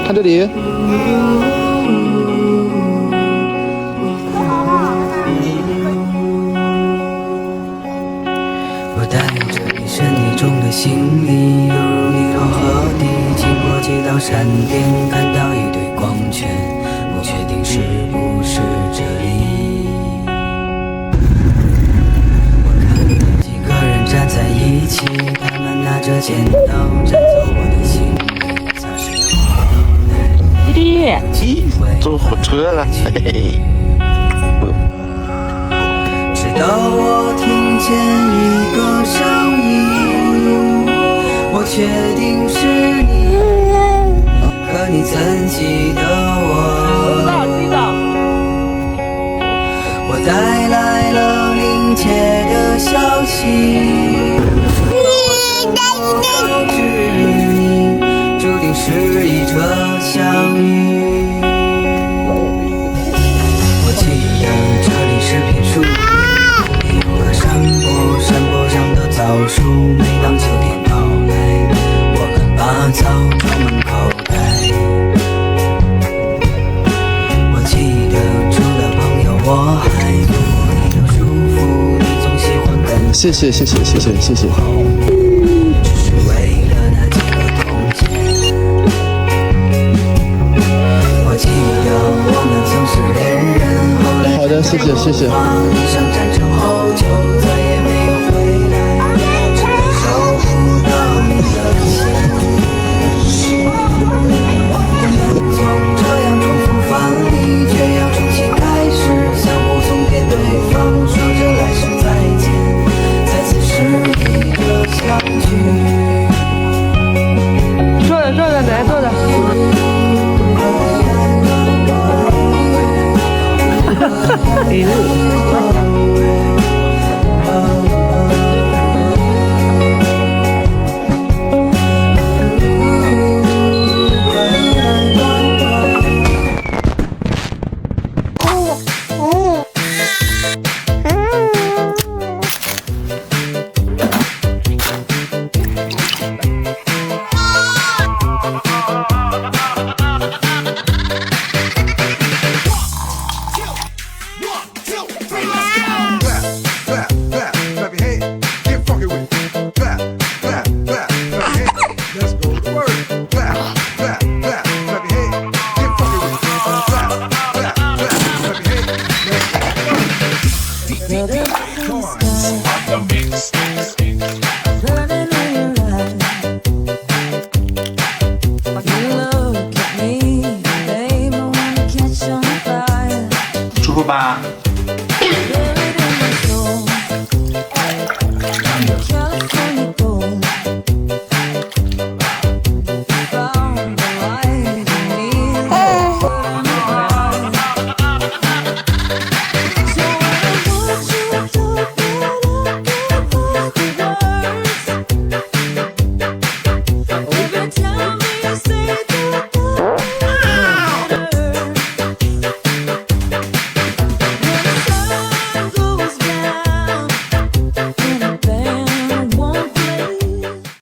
看这里。我带着你身体中的行李，犹如泥头河底，经过几道闪电，看到一堆光圈，不确定是不是这里。我看到几个人站在一起，他们拿着剪刀摘走我的行李，擦拭我的弟，坐火车了，嘿嘿。直到我听见一个声音，我确定是你，可你怎记得我？我带来了临界的消息，告知你，注定是一场相遇。我记得这里是片树林，有个山坡，山坡上的枣树，每当秋天到来，我们把枣装满口袋。我记得除了朋友，我还有你的束缚，你总喜欢跟谢谢。只是为了那几个童年。我记得我们曾是恋人，后来好的，谢谢。一场战争后就再也没有回来，只能收不到你的信。从这样重复犯离，却要重新开始，相互送给对方，说着来世再见，再次是一个相聚。